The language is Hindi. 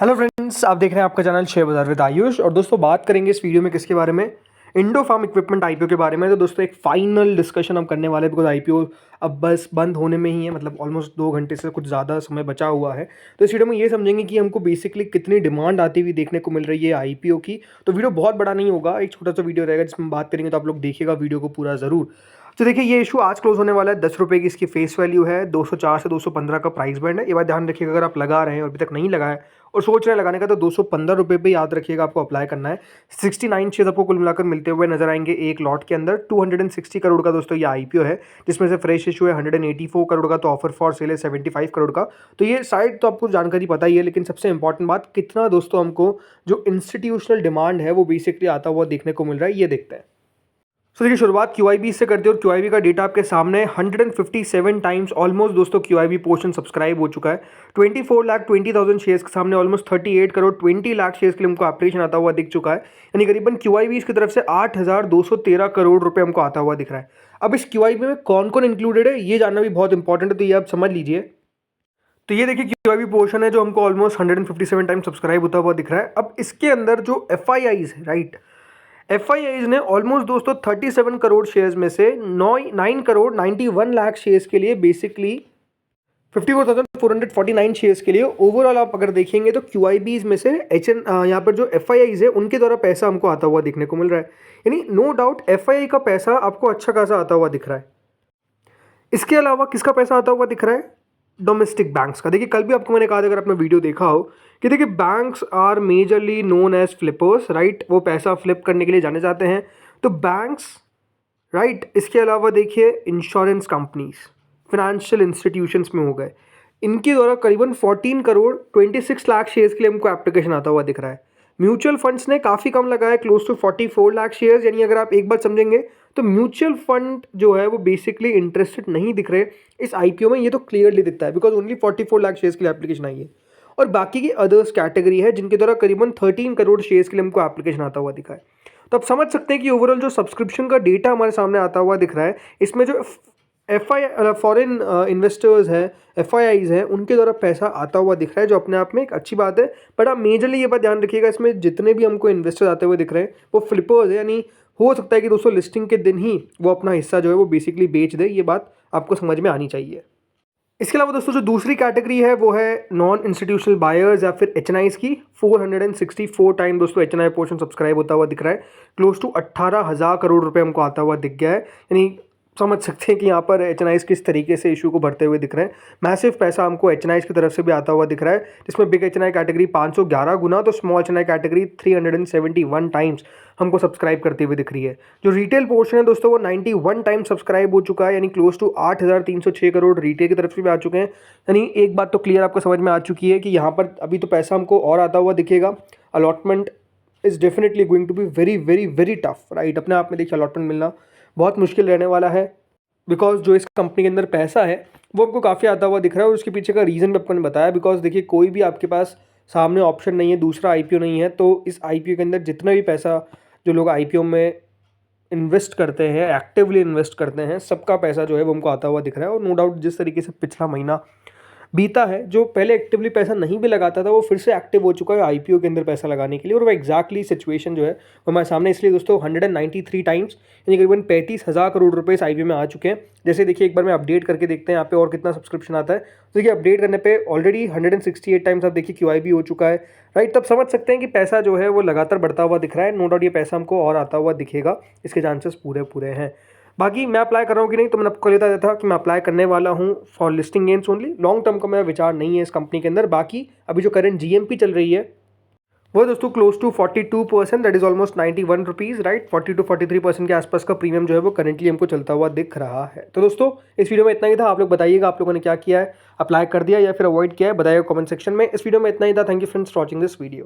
हेलो फ्रेंड्स, आप देख रहे हैं आपका चैनल शेयर बाजार विद आयुष। और दोस्तों बात करेंगे इस वीडियो में किसके बारे में, इंडो फार्म इक्विपमेंट आईपीओ के बारे में। तो दोस्तों एक फाइनल डिस्कशन हम करने वाले हैं बिकॉज आईपीओ अब बस बंद होने में ही है, मतलब ऑलमोस्ट 2 घंटे से कुछ ज़्यादा समय बचा हुआ है। तो इस वीडियो में ये समझेंगे कि हमको बेसिकली कितनी डिमांड आती हुई देखने को मिल रही है आईपीओ की। तो वीडियो बहुत बड़ा नहीं होगा, एक छोटा सा वीडियो रहेगा जिसमें बात करेंगे, तो आप लोग देखिएगा वीडियो को पूरा ज़रूर। तो देखिए ये इशू आज क्लोज होने वाला है, 10 रुपये की इसकी फेस वैल्यू है, 204 से 215 का प्राइस बैंड है। ये बात ध्यान रखिएगा, अगर आप लगा रहे हैं और अभी तक नहीं लगाए और सोच रहे हैं लगाने का, तो 215 रुपये पे याद रखिएगा आपको अप्लाई करना है। 69 शेयर आपको कुल मिलाकर मिलते हुए नजर आएंगे एक लॉट के अंदर। 260 करोड़ का दोस्तों ये आईपीओ है, जिसमें से फ्रेश इशू है 184 करोड़ का, तो ऑफर फॉर सेल है 75 करोड़ का। तो ये साइड तो आपको जानकारी पता ही है, लेकिन सबसे इंपॉर्टेंट बात कितना दोस्तों हमको जो इंस्टीट्यूशनल डिमांड है वो बेसिकली आता हुआ देखने को मिल रहा है, ये देखते हैं। तो देखिए शुरुआत QIB से करते हैं और QIB का डेटा आपके सामने 157 टाइम्स ऑलमोस्ट दोस्तों QIB पोर्शन सब्सक्राइब हो चुका है। 24,20,000 शेयर्स के सामने ऑलमोस्ट 38 करोड़ 20 लाख शेयर्स के लिए हमको एप्लीकेशन आता हुआ दिख चुका है। यानी करीबन QIB की तरफ से 8,213 करोड़ रुपए हमको आता हुआ दिख रहा है। अब इस QIB में कौन कौन इंक्लूडेड है ये जानना भी बहुत इंपॉर्टेंट है, तो ये आप समझ लीजिए। तो ये देखिए QIB पोर्शन है जो हमको ऑलमोस्ट 157 टाइम सब्सक्राइब होता हुआ दिख रहा है। अब इसके अंदर जो FIIs है, राइट, FIIs ने ऑलमोस्ट दोस्तों 37 करोड़ शेयर्स में से 9 करोड़ 91 लाख शेयर्स के लिए बेसिकली 54,449 शेयर्स के लिए ओवरऑल आप अगर देखेंगे तो QIBs में से यहाँ पर जो FIIs है उनके द्वारा पैसा हमको आता हुआ देखने को मिल रहा है। यानी नो डाउट FII का पैसा आपको अच्छा खासा आता हुआ दिख रहा है। इसके अलावा किसका पैसा आता हुआ दिख रहा है? डोमेस्टिक बैंक्स का। देखिए कल भी आपको मैंने कहा था, अगर आपने वीडियो देखा हो, कि देखिए banks are majorly known as flippers, right, वो पैसा फ्लिप करने के लिए जाने जाते हैं। तो बैंक्स, राइट, इसके अलावा देखिए इंश्योरेंस कंपनीज, फाइनेंशियल इंस्टीट्यूशंस में हो गए, इनके द्वारा करीबन 14 करोड़ 26 लाख शेयर्स के लिए हमको एप्लीकेशन आता हुआ दिख रहा है। म्यूचुअल फंड्स ने काफ़ी कम लगाया, क्लोज टू 44 लाख शेयर्स। यानी अगर आप एक बार समझेंगे तो म्यूचुअल फंड जो है वो बेसिकली इंटरेस्टेड नहीं दिख रहे इस आईपीओ में, ये तो क्लियरली दिखता है बिकॉज ओनली 44 लाख शेयर्स के लिए एप्लीकेशन आई है। और बाकी की अदर्स कैटेगरी है जिनके द्वारा करीबन 13 करोड़ शेयर्स के लिए हमको एप्लीकेशन आता हुआ दिखा है। तो आप समझ सकते हैं कि ओवरऑल जो सब्सक्रिप्शन का डेटा हमारे सामने आता हुआ दिख रहा है, इसमें जो फॉरेन इन्वेस्टर्स है, FIIs हैं, उनके द्वारा पैसा आता हुआ दिख रहा है, जो अपने आप में एक अच्छी बात है। बट आप मेजरली ये बात ध्यान रखिएगा, इसमें जितने भी हमको इन्वेस्टर्स आते हुए दिख रहे हैं वो फ्लिपर्स है। यानी हो सकता है कि दोस्तों लिस्टिंग के दिन ही वो अपना हिस्सा जो है वो बेसिकली बेच दे, ये बात आपको समझ में आनी चाहिए। इसके अलावा दोस्तों जो दूसरी कैटेगरी है वो है नॉन इंस्टीट्यूशनल बायर्स या फिर HNIs की। 464 टाइम दोस्तों HNI पोर्शन सब्सक्राइब होता हुआ दिख रहा है। क्लोज टू 18,000 करोड़ रुपए हमको आता हुआ दिख गया है। यानी समझ सकते हैं कि यहाँ पर HNIs किस तरीके से इशू को भरते हुए दिख रहे हैं। मैसिव पैसा हमको HNIs की तरफ से भी आता हुआ दिख रहा है, जिसमें बिग HNI कैटेगरी 511 गुना, तो स्मॉल HNI कैटेगरी 371 टाइम्स हमको सब्सक्राइब करते हुए दिख रही है। जो रिटेल पोर्शन है दोस्तों वो 91 टाइम सब्सक्राइब हो चुका है, यानी क्लोज टू 8,306 करोड़ रिटेल की तरफ से भी आ चुके हैं। यानी एक बात तो क्लियर आपको समझ में आ चुकी है कि यहाँ पर अभी तो पैसा हमको और आता हुआ दिखेगा। Allotment is definitely going to be very very very tough, right. अपने आप में देखिए अलॉटमेंट मिलना बहुत मुश्किल रहने वाला है, बिकॉज जो इस कंपनी के अंदर पैसा है वो हमको काफ़ी आता हुआ दिख रहा है। और उसके पीछे का रीज़न भी आपको मैंने बताया, बिकॉज देखिए कोई भी आपके पास सामने ऑप्शन नहीं है, दूसरा आईपीओ नहीं है, तो इस आईपीओ के अंदर जितना भी पैसा जो लोग आईपीओ में इन्वेस्ट करते हैं, एक्टिवली इन्वेस्ट करते हैं, सबका पैसा जो है वो हमको आता हुआ दिख रहा है। और नो डाउट जिस तरीके से पिछला महीना बीता है, जो पहले एक्टिवली पैसा नहीं भी लगाता था वो फिर से एक्टिव हो चुका है आईपीओ के अंदर पैसा लगाने के लिए। और वो एग्जैक्टली सिचुएशन जो है वो हमारे सामने, इसलिए दोस्तों 193 टाइम्स यानी करीबन 35,000 करोड़ रुपए इस आईपीओ में आ चुके हैं। जैसे देखिए एक बार मैं अपडेट करके देखते हैं यहाँ पे और कितना सब्सक्रिप्शन आता है। तो देखिए अपडेट करने पे ऑलरेडी 168 टाइम्स आप देखिए QIB हो चुका है, राइट। तब समझ सकते हैं कि पैसा जो है वो लगातार बढ़ता हुआ दिख रहा है। नो डाउट ये पैसा हमको और आता हुआ दिखेगा, इसके चांसेस पूरे पूरे हैं। बाकी मैं अप्लाई कर रहा हूँ कि नहीं, तो मैंने आपको कहता था कि मैं अप्लाई करने वाला हूँ for listing gains only. Long term का मेरा विचार नहीं है इस कंपनी के अंदर। बाकी अभी जो करंट GMP चल रही है वो दोस्तों close to 42%, that is almost 91 rupees, right. 40 to 43% के आसपास का प्रीमियम जो है वो करंटली हमको चलता हुआ दिख रहा है। तो दोस्तों इस वीडियो में इतना ही था। आप लोग बताइएगा आप लोगों ने क्या किया है, अप्लाई कर दिया या फिर अवॉइड किया है, बताइएगा कमेंट सेक्शन में। इस वीडियो में इतना ही था। Thank you friends for watching this video.